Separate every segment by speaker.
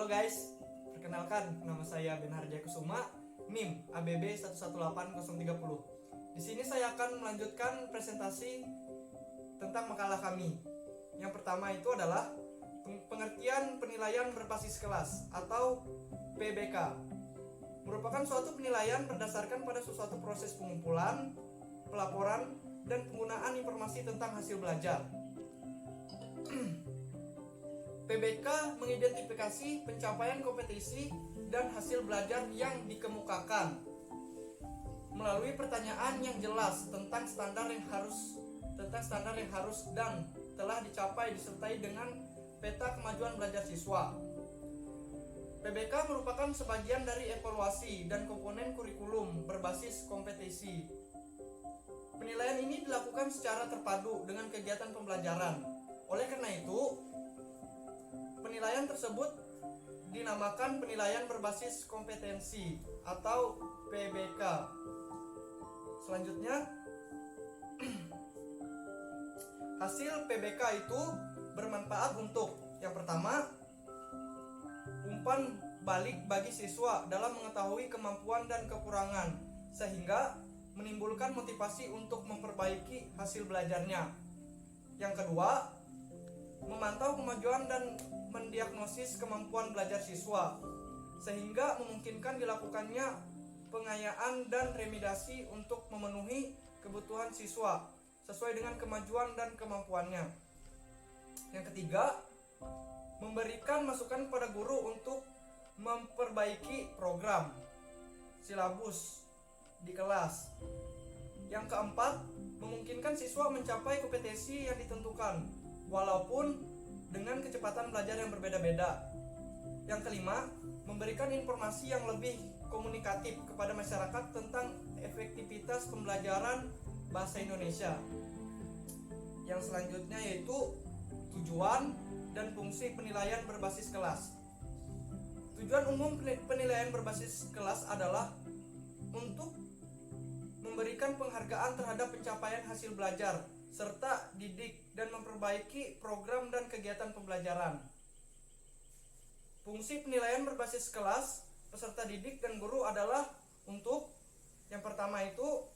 Speaker 1: Halo guys, perkenalkan nama saya Benharja Kusuma, NIM ABB 118030. Di sini saya akan melanjutkan presentasi tentang makalah kami. Yang pertama itu adalah pengertian penilaian berbasis kelas atau PBK. Merupakan suatu penilaian berdasarkan pada suatu proses pengumpulan, pelaporan, dan penggunaan informasi tentang hasil belajar. PBK mengidentifikasi pencapaian kompetensi dan hasil belajar yang dikemukakan melalui pertanyaan yang jelas tentang standar yang harus dan telah dicapai disertai dengan peta kemajuan belajar siswa. PBK merupakan sebagian dari evaluasi dan komponen kurikulum berbasis kompetensi. Penilaian ini dilakukan secara terpadu dengan kegiatan pembelajaran. Oleh karena itu, penilaian tersebut dinamakan penilaian berbasis kompetensi atau PBK. Selanjutnya, hasil PBK itu bermanfaat untuk yang pertama, umpan balik bagi siswa dalam mengetahui kemampuan dan kekurangan sehingga menimbulkan motivasi untuk memperbaiki hasil belajarnya. Yang kedua, memantau kemajuan dan mendiagnosis kemampuan belajar siswa sehingga memungkinkan dilakukannya pengayaan dan remediasi untuk memenuhi kebutuhan siswa sesuai dengan kemajuan dan kemampuannya. Yang ketiga, memberikan masukan kepada guru untuk memperbaiki program silabus di kelas. Yang keempat, memungkinkan siswa mencapai kompetensi yang ditentukan walaupun dengan kecepatan belajar yang berbeda-beda. Yang kelima, memberikan informasi yang lebih komunikatif kepada masyarakat tentang efektivitas pembelajaran bahasa Indonesia. Yang selanjutnya yaitu tujuan dan fungsi penilaian berbasis kelas. Tujuan umum penilaian berbasis kelas adalah untuk memberikan penghargaan terhadap pencapaian hasil belajar serta didik dan memperbaiki program dan kegiatan pembelajaran. Fungsi penilaian berbasis kelas, peserta didik dan guru adalah untuk yang pertama itu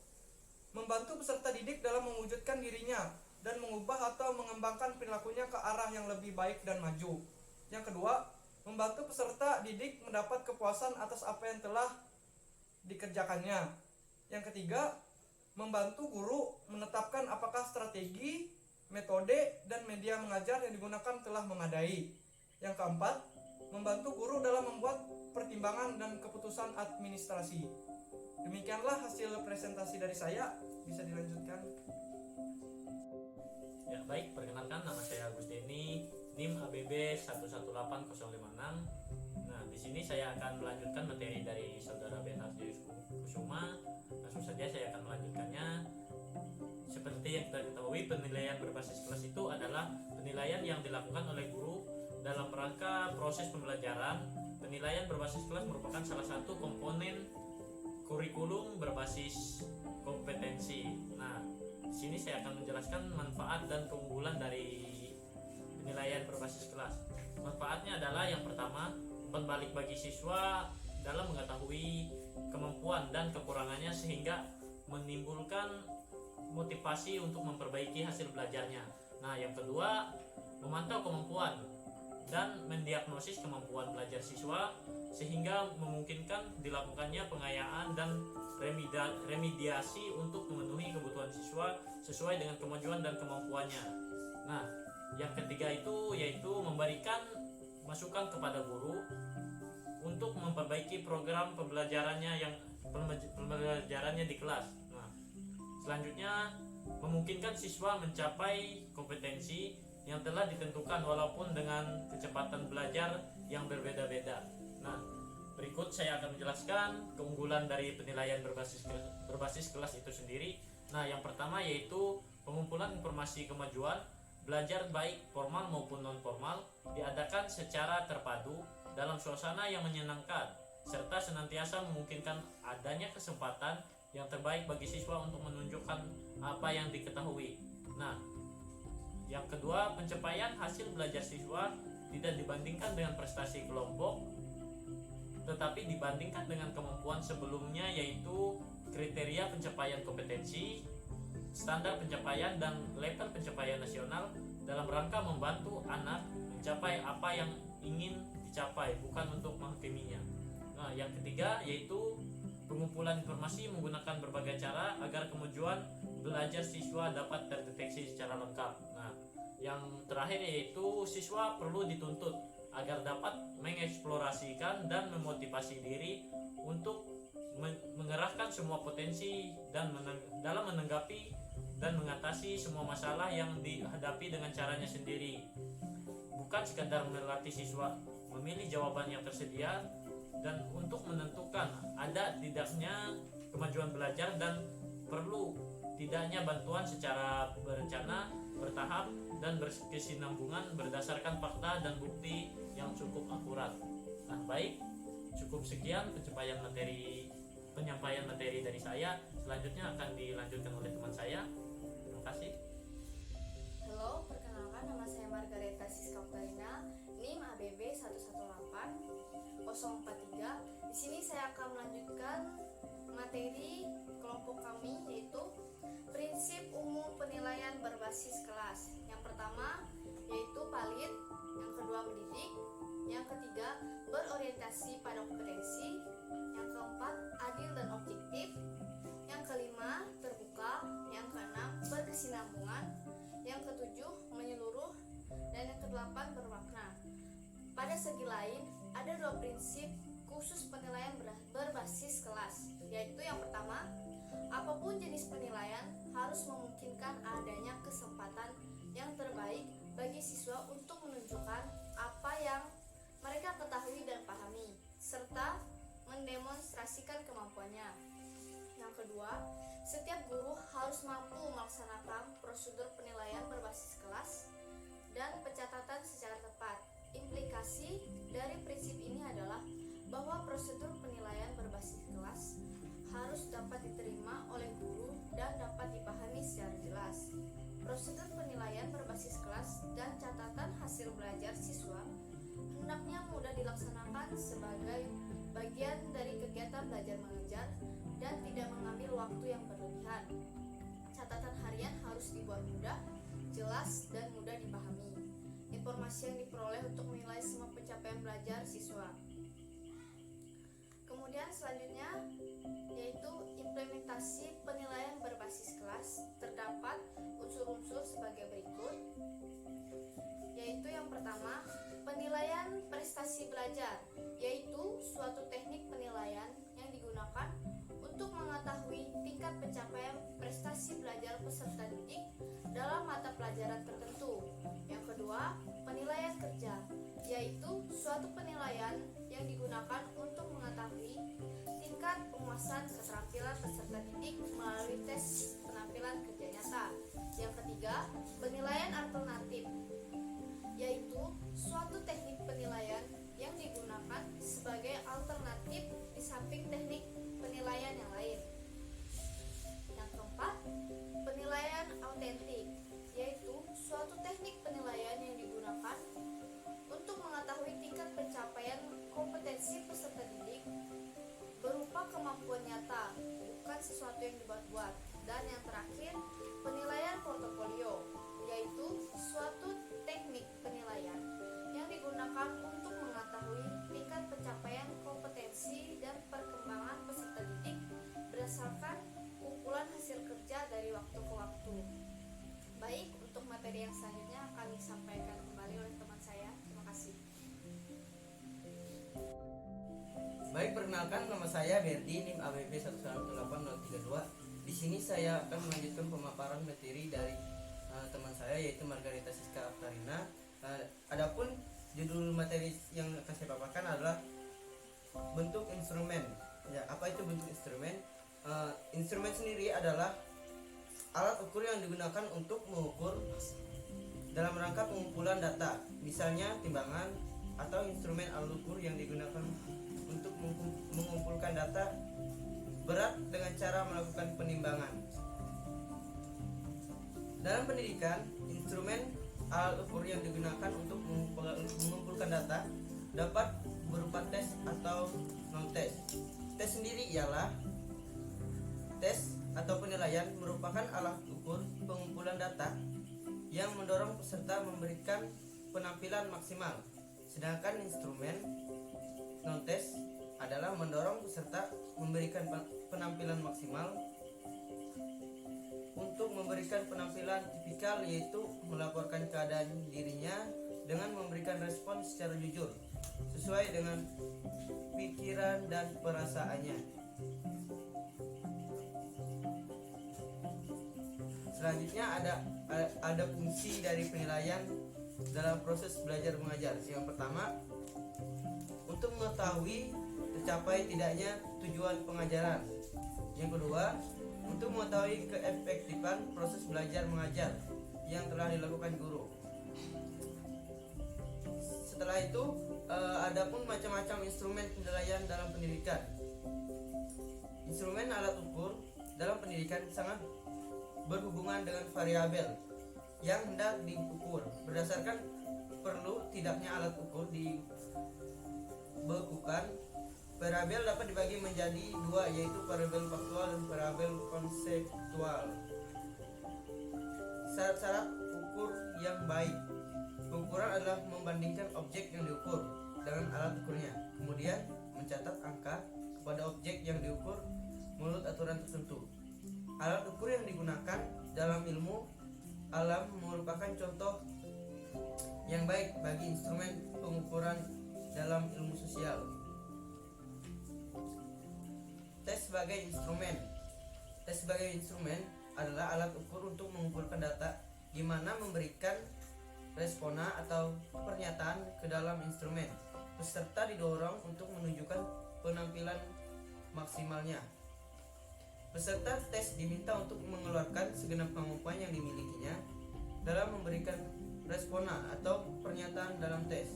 Speaker 1: membantu peserta didik dalam mewujudkan dirinya dan mengubah atau mengembangkan perilakunya ke arah yang lebih baik dan maju. Yang kedua, membantu peserta didik mendapat kepuasan atas apa yang telah dikerjakannya. Yang ketiga, membantu guru menetapkan apakah strategi, metode, dan media mengajar yang digunakan telah memadai. Yang keempat, membantu guru dalam membuat pertimbangan dan keputusan administrasi. Demikianlah hasil presentasi dari saya. Bisa dilanjutkan.
Speaker 2: Ya, baik, perkenalkan nama saya Agus Denny, NIM ABB 118056. Nah, di sini saya akan melanjutkan materi dari saudara Benharja Kusuma. Langsung saja saya akan melanjutkannya. Seperti yang kita ketahui, penilaian berbasis kelas itu adalah penilaian yang dilakukan oleh guru dalam rangka proses pembelajaran. Penilaian berbasis kelas merupakan salah satu komponen kurikulum berbasis kompetensi. Nah, di sini saya akan menjelaskan manfaat dan keunggulan dari penilaian berbasis kelas. Manfaatnya adalah yang pertama, umpan balik bagi siswa dalam mengetahui kemampuan dan kekurangannya sehingga menimbulkan motivasi untuk memperbaiki hasil belajarnya. Nah, yang kedua, memantau kemampuan dan mendiagnosis kemampuan belajar siswa sehingga memungkinkan dilakukannya pengayaan dan remediasi untuk memenuhi kebutuhan siswa sesuai dengan kemajuan dan kemampuannya. Nah, yang ketiga itu yaitu memberikan masukan kepada guru untuk memperbaiki program pembelajarannya di kelas. Nah, selanjutnya memungkinkan siswa mencapai kompetensi yang telah ditentukan walaupun dengan kecepatan belajar yang berbeda-beda. Nah, berikut saya akan menjelaskan keunggulan dari penilaian berbasis kelas itu sendiri. Nah, yang pertama yaitu pengumpulan informasi kemajuan belajar baik formal maupun non formal diadakan secara terpadu dalam suasana yang menyenangkan serta senantiasa memungkinkan adanya kesempatan yang terbaik bagi siswa untuk menunjukkan apa yang diketahui. Nah, yang kedua, pencapaian hasil belajar siswa tidak dibandingkan dengan prestasi kelompok, tetapi dibandingkan dengan kemampuan sebelumnya, yaitu kriteria pencapaian kompetensi, standar pencapaian, dan level pencapaian nasional dalam rangka membantu anak mencapai apa yang ingin dicapai, bukan untuk menghakiminya. Nah, yang ketiga yaitu pengumpulan informasi menggunakan berbagai cara agar kemajuan belajar siswa dapat terdeteksi secara lengkap. Nah, yang terakhir yaitu siswa perlu dituntut agar dapat mengeksplorasikan dan memotivasi diri untuk mengerahkan semua potensi dan dalam menanggapi dan mengatasi semua masalah yang dihadapi dengan caranya sendiri, bukan sekadar melatih siswa memilih jawaban yang tersedia dan untuk menentukan ada tidaknya kemajuan belajar dan perlu tidaknya bantuan secara berencana, bertahap, dan berkesinambungan berdasarkan fakta dan bukti yang cukup akurat. Nah, baik, cukup sekian penyampaian materi dari saya. Selanjutnya akan dilanjutkan oleh teman saya. Terima kasih.
Speaker 3: Halo, perkenalkan nama saya Margareta Siska Oktarina, NIM ABB 118043. Di sini saya akan melanjutkan materi kelompok kami, yaitu prinsip umum penilaian berbasis kelas. Yang pertama yaitu valid, yang kedua mendidik, yang ketiga berorientasi pada kompetensi, yang keempat adil dan objektif, yang kelima terbuka, yang keenam berkesinambungan, yang ketujuh menyeluruh, dan yang kedelapan bermakna. Pada segi lain, ada dua prinsip khusus penilaian berbasis kelas, yaitu yang pertama, apapun jenis penilaian harus memungkinkan adanya kesempatan yang terbaik bagi siswa untuk menunjukkan apa yang mereka ketahui dan pahami, serta mendemonstrasikan kemampuannya. Yang kedua, setiap guru harus mampu melaksanakan prosedur penilaian berbasis kelas dan pencatatan secara tepat. Implikasi dari prinsip ini adalah bahwa prosedur penilaian berbasis kelas harus dapat diterima oleh guru dan dapat dipahami secara jelas. Prosedur penilaian berbasis kelas dan catatan hasil belajar siswa hendaknya mudah dilaksanakan sebagai bagian dari kegiatan belajar mengajar dan tidak mengambil waktu yang berlebihan. Catatan harian harus dibuat mudah, jelas, dan mudah dipahami. Informasi yang diperoleh untuk menilai semua pencapaian belajar siswa. Kemudian selanjutnya yaitu implementasi penilaian berbasis kelas. Terdapat unsur-unsur sebagai berikut, yaitu yang pertama, penilaian prestasi belajar, yaitu suatu teknik penilaian yang digunakan untuk mengetahui tingkat pencapaian prestasi belajar peserta didik dalam mata pelajaran tertentu. Yang kedua, penilaian kerja, yaitu suatu penilaian yang digunakan untuk mengetahui tingkat penguasaan keterampilan peserta didik melalui tes penampilan kerja nyata. Yang ketiga, penilaian alternatif, yaitu suatu teknik penilaian yang digunakan sebagai alternatif di samping teknik penilaian yang lain. Yang keempat, penilaian autentik, yaitu suatu teknik penilaian yang digunakan untuk mengetahui tingkat pencapaian kompetensi peserta didik berupa kemampuan nyata, bukan sesuatu yang dibuat-buat. Dan yang terakhir, penilaian portofolio, yaitu suatu teknik penilaian yang digunakan untuk mengetahui tingkat pencapaian kompetensi dan perkembangan peserta didik berdasarkan kumpulan hasil kerja dari waktu ke waktu. Baik, untuk materi yang selanjutnya akan disampaikan kembali oleh teman saya. Terima kasih.
Speaker 4: Baik, perkenalkan nama saya Berdi, NIM ABB 118032. Di sini saya akan melanjutkan pemaparan materi dari teman saya, yaitu Margareta Siska Oktarina. Adapun judul materi yang akan saya paparkan adalah bentuk instrumen. Ya, apa itu bentuk instrumen? Instrumen sendiri adalah alat ukur yang digunakan untuk mengukur dalam rangka pengumpulan data, misalnya timbangan, atau instrumen alat ukur yang digunakan untuk mengumpulkan data berat dengan cara melakukan penimbangan. Dalam pendidikan, instrumen alat ukur yang digunakan untuk mengumpulkan mengumpulkan data dapat berupa tes atau non-tes. Tes sendiri ialah tes atau penilaian merupakan alat ukur pengumpulan data yang mendorong peserta memberikan penampilan maksimal. Sedangkan instrumen non-tes adalah mendorong peserta memberikan penampilan maksimal. Untuk memberikan penampilan tipikal yaitu melaporkan keadaan dirinya dengan memberikan respon secara jujur sesuai dengan pikiran dan perasaannya. Selanjutnya ada fungsi dari penilaian dalam proses belajar mengajar. Yang pertama, untuk mengetahui tercapai tidaknya tujuan pengajaran. Yang kedua, untuk mengetahui keefektifan proses belajar mengajar yang telah dilakukan guru. Setelah itu, ada pun macam-macam instrumen penilaian dalam pendidikan. Instrumen alat ukur dalam pendidikan sangat berhubungan dengan variabel yang hendak diukur. Berdasarkan perlu tidaknya alat ukur dibekukan, variabel dapat dibagi menjadi dua, yaitu variabel faktual dan variabel konseptual. Syarat-syarat ukur yang baik. Pengukuran adalah membandingkan objek yang diukur dengan alat ukurnya, kemudian mencatat angka kepada objek yang diukur menurut aturan tertentu. Alat ukur yang digunakan dalam ilmu alam merupakan contoh yang baik bagi instrumen pengukuran dalam ilmu sosial. Tes sebagai instrumen. Tes sebagai instrumen adalah alat ukur untuk mengumpulkan data di mana memberikan respona atau pernyataan ke dalam instrumen. Peserta didorong untuk menunjukkan penampilan maksimalnya. Peserta tes diminta untuk mengeluarkan segenap kemampuan yang dimilikinya dalam memberikan respona atau pernyataan dalam tes.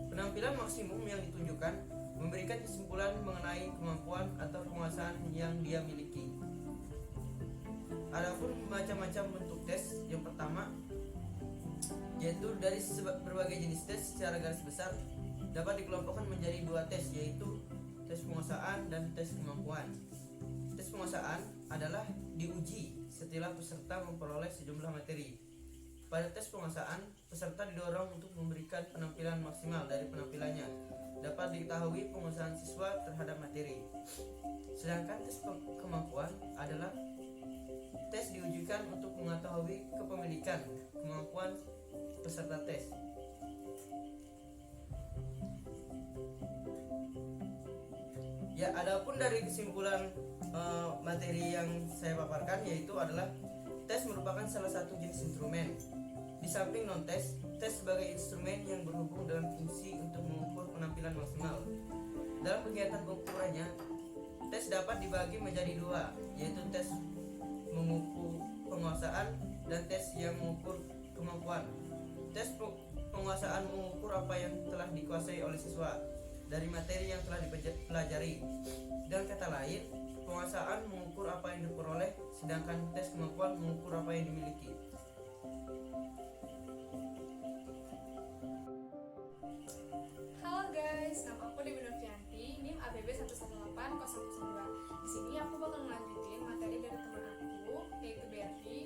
Speaker 4: Penampilan maksimum yang ditunjukkan memberikan kesimpulan mengenai kemampuan atau penguasaan yang dia miliki. Adapun macam-macam bentuk tes. Yang pertama, yaitu dari berbagai jenis tes secara garis besar dapat dikelompokkan menjadi dua tes, yaitu tes penguasaan dan tes kemampuan. Tes penguasaan adalah diuji setelah peserta memperoleh sejumlah materi. Pada tes penguasaan, peserta didorong untuk memberikan penampilan maksimal dari penampilannya. Dapat diketahui penguasaan siswa terhadap materi. Sedangkan tes kemampuan adalah tes diujikan untuk mengetahui kepemilikan kemampuan peserta tes. Ya, adapun dari kesimpulan materi yang saya paparkan, yaitu adalah tes merupakan salah satu jenis instrumen. Di samping non-tes, tes sebagai instrumen yang berhubung dengan fungsi untuk mengukur penampilan maksimal. Dalam kegiatan pengukurannya, tes dapat dibagi menjadi dua, yaitu tes mengukur penguasaan dan tes yang mengukur kemampuan. Tes penguasaan mengukur apa yang telah dikuasai oleh siswa dari materi yang telah dipelajari. Dengan kata lain, penguasaan mengukur apa yang diperoleh, sedangkan tes kemampuan mengukur apa yang dimiliki.
Speaker 3: Halo guys, nama aku Dewi Nurfianti, NIM ABB 118002. Di sini aku bakal melanjutin materi dari teman aku, yaitu Berti.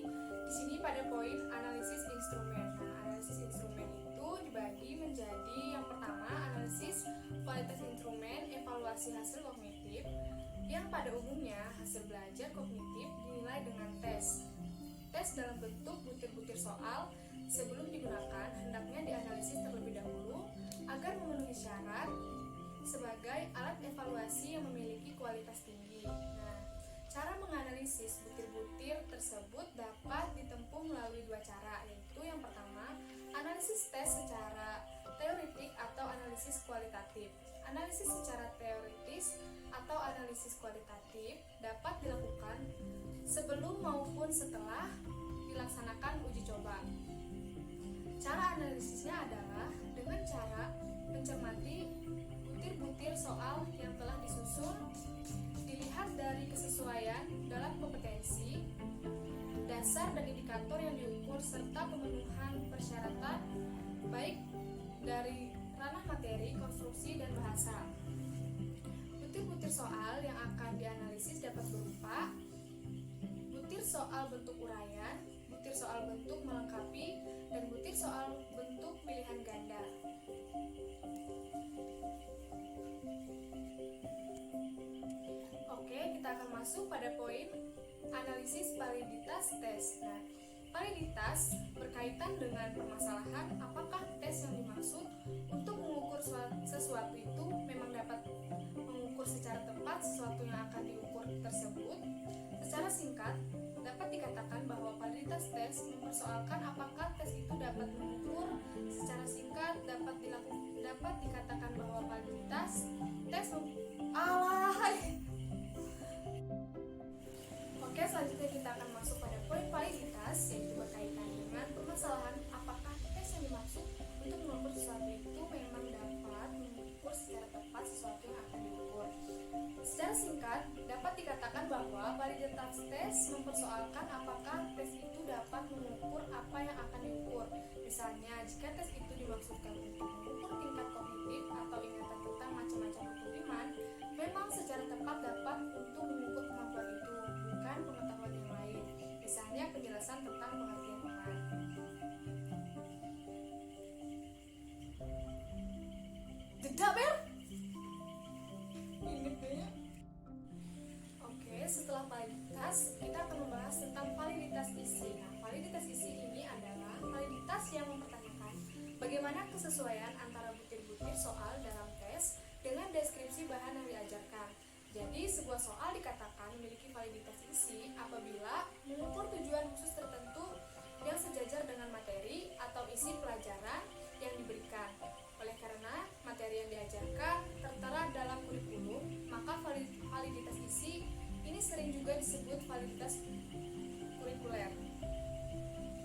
Speaker 3: Di sini pada poin analisis instrumen. Nah, analisis instrumen itu dibagi menjadi yang pertama analisis kualitas instrumen, evaluasi hasil kognitif. Yang pada umumnya hasil belajar kognitif dinilai dengan tes. Tes dalam bentuk butir-butir soal sebelum digunakan hendaknya dianalisis terlebih dahulu agar memenuhi syarat sebagai alat evaluasi yang memiliki kualitas tinggi. Nah, cara menganalisis butir-butir tersebut dapat ditempuh melalui dua cara, yaitu yang pertama, analisis tes secara teoritik atau analisis kualitatif. Analisis secara teoritis atau analisis kualitatif dapat dilakukan sebelum maupun setelah dilaksanakan uji coba. Cara analisisnya adalah dengan cara mencermati butir-butir soal yang telah disusun, dilihat dari kesesuaian dalam kompetensi, dasar dan indikator yang diukur serta pemenuhan persyaratan baik dari konstruksi dan bahasa. Butir-butir soal yang akan dianalisis dapat berupa butir soal bentuk uraian, butir soal bentuk melengkapi, dan butir soal bentuk pilihan ganda. Oke, kita akan masuk pada poin analisis validitas tes. Nah, validitas berkaitan dengan permasalahan apakah tes yang dimaksud untuk mengukur sesuatu itu memang dapat mengukur secara tepat sesuatu yang akan diukur tersebut. Secara singkat, dapat dikatakan bahwa validitas tes mempersoalkan apakah tes itu dapat mengukur. Secara singkat, dapat dikatakan bahwa validitas tes Oke, selanjutnya kita akan masuk pada poin validitas, yaitu berkaitan dengan permasalahan apakah tes yang dimaksud untuk mengukur sesuatu itu memang dapat mengukur secara tepat sesuatu yang akan diukur. Secara singkat, dapat dikatakan bahwa validitas tes mempersoalkan apakah tes itu dapat mengukur apa yang akan diukur. Misalnya, jika tes itu dimaksudkan untuk mengukur tingkat kognitif atau ingatan tentang macam-macam kepribadian, memang secara tepat dapat untuk mengukur kemampuan itu, bukan pengetahuan yang lain. Misalnya, penjelasan tentang pengertian teman. Jeda, Ber! Oke, setelah validitas, kita akan membahas tentang validitas isi. Nah, validitas isi ini adalah validitas yang mempertanyakan bagaimana kesesuaian antara butir-butir soal dalam tes dengan deskripsi bahan yang diajarkan. Jadi, sebuah soal dikatakan memiliki validitas isi apabila mengukur tujuan khusus tertentu yang sejajar dengan materi atau isi pelajaran yang diberikan. Oleh karena materi yang diajarkan tertera dalam kurikulum, maka validitas isi ini sering juga disebut validitas kurikuler.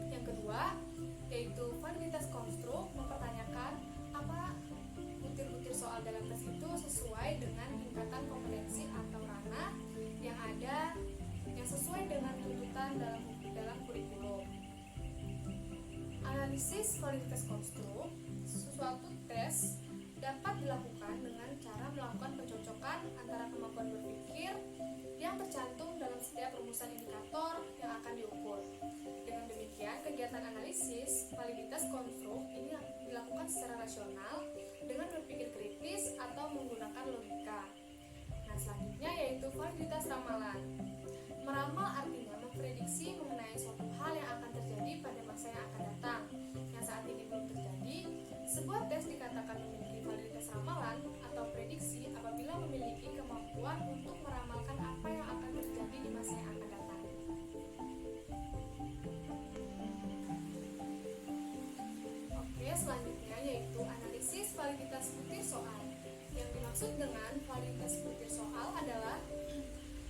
Speaker 3: Yang kedua, yaitu validitas konstruk, mempertanyakan apa butir-butir soal dalam tes itu sesuai dengan tingkatan kompetensi atau ranah yang ada yang sesuai dengan tuntutan dalam kurikulum. Analisis validitas konstruk, suatu tes dapat dilakukan dengan cara melakukan pencocokan antara kemampuan berpikir yang tercantum dalam setiap rumusan indikator yang akan diukur. Dengan demikian, kegiatan analisis validitas konstruk ini dilakukan secara rasional dengan berpikir kritis atau menggunakan logika. Nah, selanjutnya yaitu validitas ramalan. Meramal artinya memprediksi mengenai suatu hal yang akan terjadi pada masa yang akan datang, yang saat ini belum terjadi. Sebuah tes dikatakan memiliki validitas ramalan atau prediksi apabila memiliki kemampuan untuk meramalkan apa yang akan terjadi di masa yang akan datang. Oke, selanjutnya yaitu analisis validitas butir soal. Yang dimaksud dengan validitas butir soal adalah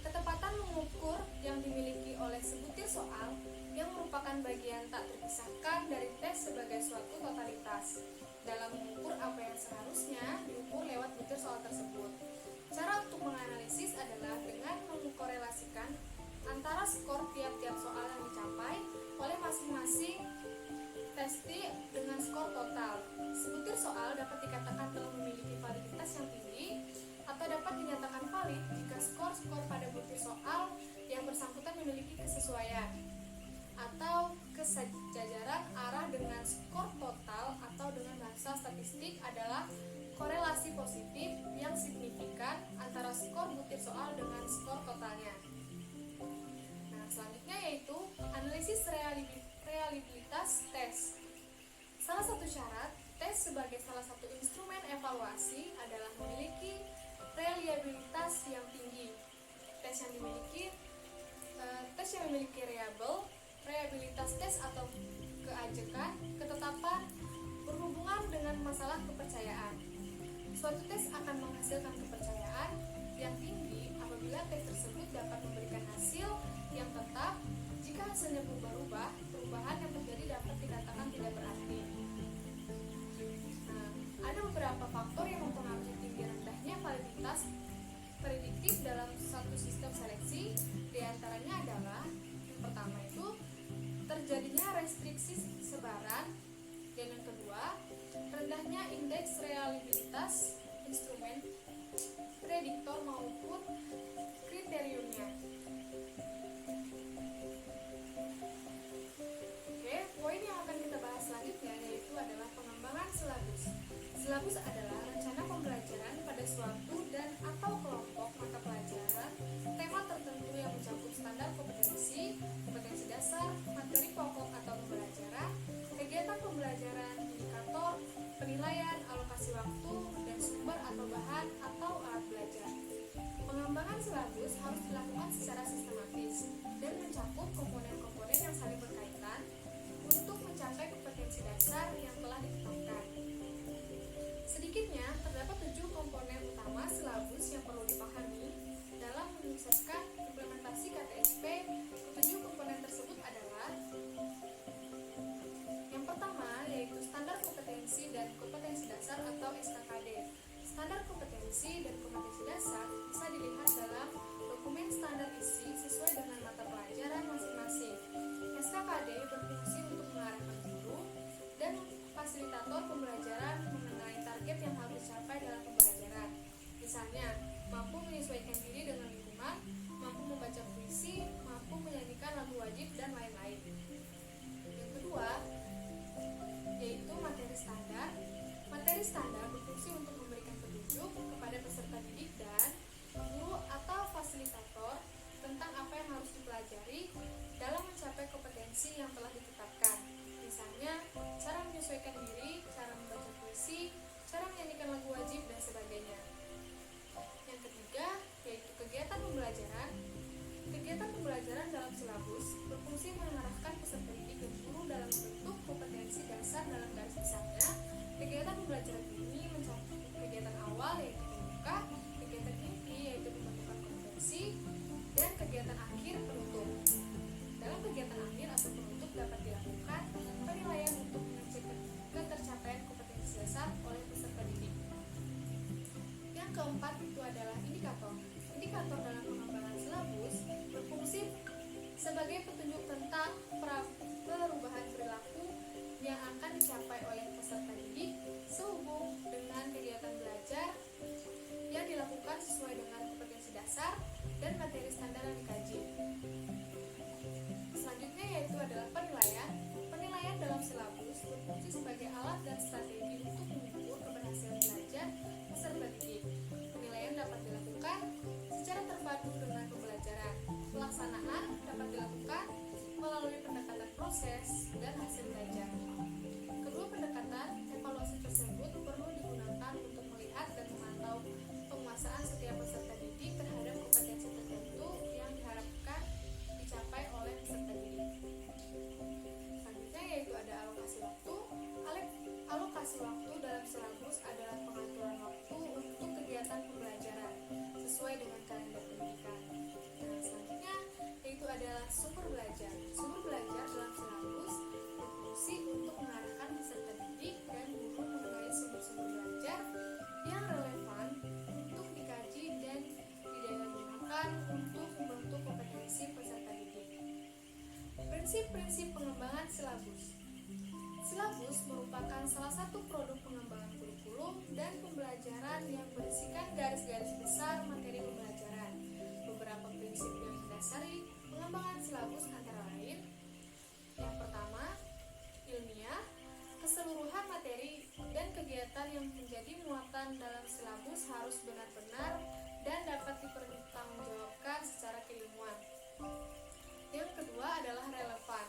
Speaker 3: ketepatan mengukur yang dimiliki oleh sebutir soal yang merupakan bagian tak terpisahkan dari tes sebagai suatu totalitas dalam mengukur apa yang seharusnya diukur lewat butir soal tersebut. Cara untuk menganalisis adalah dengan mengkorelasikan antara skor tiap-tiap soal yang dicapai oleh masing-masing testi dengan skor total. Sebutir soal dapat dikatakan telah memiliki validitas yang tinggi atau dapat dinyatakan valid jika skor-skor pada butir soal yang bersangkutan memiliki kesesuaian atau kesejajaran arah dengan skor total, atau dengan bahasa statistik adalah korelasi positif yang signifikan antara skor butir soal dengan skor totalnya. Nah, selanjutnya yaitu analisis reliabilitas tes. Salah satu syarat tes sebagai salah satu instrumen evaluasi adalah memiliki reliabilitas yang tinggi. Tes yang memiliki reliabilitas tes atau keajekan, ketetapan berhubungan dengan masalah kepercayaan. Suatu tes akan menghasilkan kepercayaan yang tinggi apabila tes tersebut dapat memberikan hasil yang tetap. Jika hasilnya berubah-ubah, perubahan yang terjadi dapat dikatakan tidak berarti. Nah, ada beberapa faktor yang mempengaruhi tinggi rendahnya validitas prediktif dalam satu sistem seleksi. Di antaranya adalah yang pertama itu terjadinya restriksi sebaran, dan yang kedua rendahnya indeks reliabilitas Silabus adalah rencana pembelajaran pada suatu dan atau kelompok mata pelajaran, tema tertentu yang mencakup standar kompetensi, kompetensi dasar, materi pokok atau pembelajaran, kegiatan pembelajaran, indikator, penilaian, alokasi waktu, dan sumber atau bahan atau alat belajar. Pengembangan silabus harus dilakukan secara sistematis dan mencakup komponen-komponen yang saling berkaitan untuk mencapai kompetensi dasar yang telah ditetapkan. Sedikitnya, terdapat 7 komponen utama silabus yang perlu dipahami dalam menyukseskan implementasi KTSP. 7 komponen tersebut adalah: yang pertama yaitu standar kompetensi dan kompetensi dasar atau SKKD. Standar kompetensi dan kompetensi dasar bisa dilihat dalam dokumen standar isi sesuai dengan mata pelajaran masing-masing. SKKD berfungsi untuk mengarahkan guru dan fasilitator pembelajaran mengenai target yang harus dicapai dalam pembelajaran. Misalnya, mampu menyesuaikan diri dengan lingkungan, mampu membaca puisi, mampu menyanyikan lagu wajib, dan lain-lain. Yang kedua, yaitu materi standar. Materi standar berfungsi untuk memberikan petunjuk kepada peserta didik dan guru atau fasilitator tentang apa yang harus dipelajari dalam mencapai kompetensi yang telah ditetapkan. Misalnya, cara menyesuaikan diri, cara membaca puisi, cara menyanyikan lagu wajib, dan sebagainya. Yang ketiga, yaitu kegiatan pembelajaran. Kegiatan pembelajaran dalam silabus berfungsi mengarahkan peserta didik dan guru dalam membentuk kompetensi dasar dalam garis besarnya. Kegiatan pembelajaran ini mencakup kegiatan awal yaitu pembuka, kegiatan inti yaitu pembentukan kompetensi, dan kegiatan akhir penutup. Dalam kegiatan akhir atau penutup dapat dilakukan penilaian untuk mengecek ketercapaian kompetensi dasar oleh peserta didik. Yang keempat itu adalah indikator. Indikator dalam pengembangan silabus berfungsi sebagai petunjuk tentang perubahan perilaku yang akan dicapai oleh peserta didik sehubung dengan kegiatan belajar yang dilakukan sesuai dengan kompetensi dasar dan materi standar yang dikaji. Selanjutnya yaitu adalah penilaian. Penilaian dalam silabus berfungsi sebagai alat dan strategi untuk mengukur keberhasilan belajar peserta didik. Penilaian dapat dilakukan secara terpadu dengan pembelajaran. Pelaksanaan dapat dilakukan melalui pendekatan proses dan hasil belajar. Kedua pendekatan evaluasi tersebut perlu digunakan untuk melihat dan memantau penguasaan setiap peserta didik terhadap kompetensi tertentu yang diharapkan dicapai oleh peserta didik. Selanjutnya yaitu ada alokasi waktu. Alokasi waktu dalam silabus adalah pengaturan waktu untuk kegiatan pembelajaran sesuai dengan kalender pendidikan. Dan selanjutnya yaitu adalah sumber belajar. Sumber belajar dalam silabus berfungsi untuk mengarahkan peserta didik dan guru mengenai sumber-sumber belajar yang relevan untuk dikaji dan digunakan untuk membentuk kompetensi peserta didik. Prinsip-prinsip pengembangan silabus. Silabus merupakan salah satu produk pengembangan kurikulum dan pembelajaran yang berisikan garis-garis besar materi pembelajaran. Beberapa prinsip yang mendasari pengembangan silabus antara lain: yang pertama, ilmiah. Keseluruhan materi dan kegiatan yang menjadi muatan dalam silabus harus benar-benar dan dapat dipertanggungjawabkan secara keilmuan. Yang kedua adalah relevan.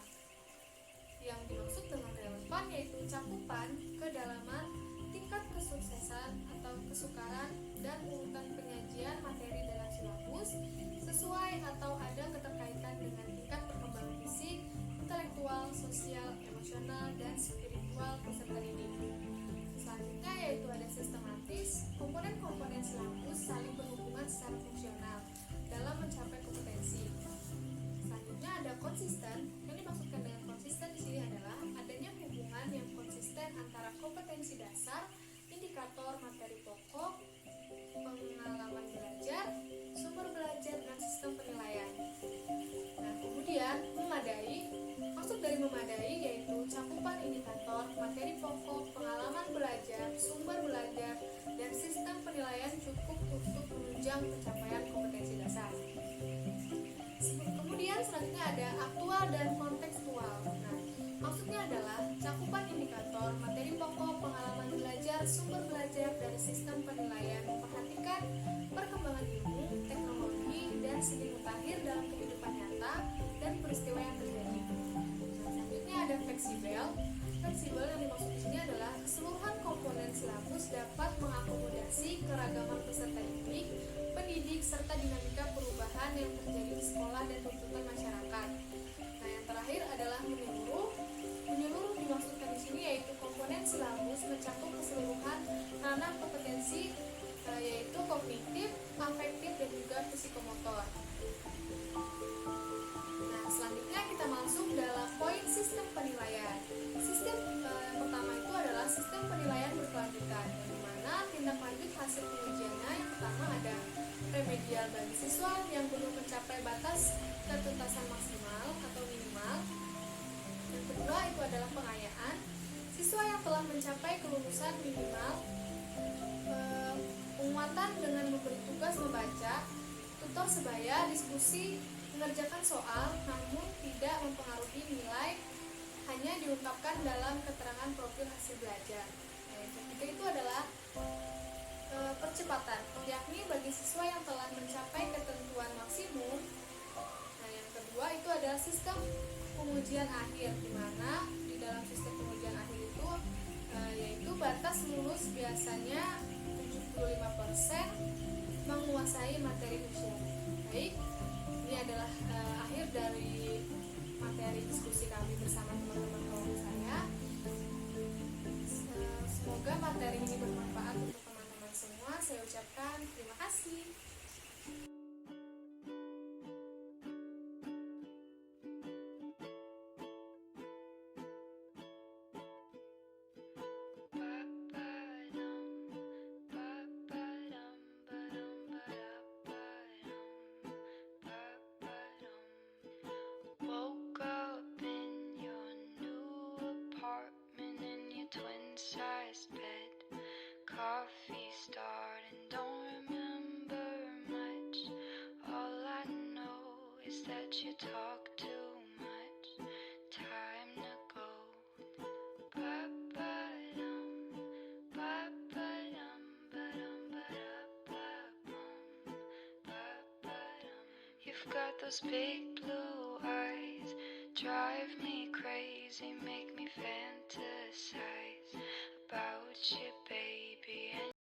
Speaker 3: Yang dimaksud dengan relevan yaitu cakupan, kedalaman, tingkat kesuksesan atau kesukaran, dan urutan penyajian materi dalam silabus sesuai atau ada keterkaitan dengan tingkat perkembangan fisik, intelektual, sosial, emosional, dan spiritual peserta didik. Selanjutnya yaitu ada sistematis. Komponen-komponen silabus saling berhubungan secara fungsional dalam mencapai kompetensi. Selanjutnya ada konsisten. Yang dimaksudkan dengan konsisten di sini adalah adanya hubungan yang konsisten antara kompetensi dasar, indikator materi pokok, pengalaman belajar, sumber belajar, dan sistem penilaian. Nah, kemudian memadai. Maksud dari memadai yaitu cakupan indikator, materi pokok, pengalaman belajar, sumber belajar, dan sistem penilaian cukup untuk menunjang pencapaian kompetensi dasar. Kemudian selanjutnya ada aktual dan kontekstual. Nah, maksudnya adalah cakupan indikator, materi pokok, pengalaman belajar, sumber sistem penilaian memperhatikan perkembangan ilmu, teknologi, dan seni mutakhir dalam kehidupan nyata dan peristiwa yang terjadi. Nah, selanjutnya ada fleksibel. Fleksibel yang dimaksud di sini adalah keseluruhan komponen silabus dapat mengakomodasi keragaman peserta didik, pendidik, serta dinamika perubahan yang terjadi di sekolah dan tuntutan masyarakat. Nah, yang terakhir adalah menyeluruh. Menyeluruh dimaksudkan di sini yaitu komponen silabus mencakup keseluruhan ranah kompetensi yaitu kognitif, afektif, dan juga psikomotor. Nah, selanjutnya kita masuk dalam poin sistem penilaian. Sistem yang pertama itu adalah sistem penilaian berkelanjutan, yang dimana tindak lanjut hasil pengujiannya yang pertama ada remedial bagi siswa yang belum mencapai batas ketuntasan maksimal atau minimal. Yang kedua itu adalah pengayaan siswa yang telah mencapai kelulusan minimal, penguatan dengan memberi tugas membaca, tutor sebaya, diskusi, mengerjakan soal, namun tidak mempengaruhi nilai, hanya diungkapkan dalam keterangan profil hasil belajar. Nah, yang ketiga itu adalah percepatan, yakni bagi siswa yang telah mencapai ketentuan maksimum. Nah, yang kedua itu adalah sistem pengujian akhir, di mana di dalam sistem pengujian akhir itu yaitu batas lulus biasanya 75% menguasai materi ujian. Baik, ini adalah akhir dari materi diskusi kami bersama teman-teman kelompok saya. Semoga materi ini bermanfaat untuk teman-teman semua. Saya ucapkan terima kasih.
Speaker 5: Woke up in your new apartment in your twin-sized bed. Coffee started, don't remember much. All I know is that you talk too much. Time to go. Ba-ba-dum, ba-ba-dum, ba-dum, ba-da-ba-bum, ba-ba-dum. You've got those big blue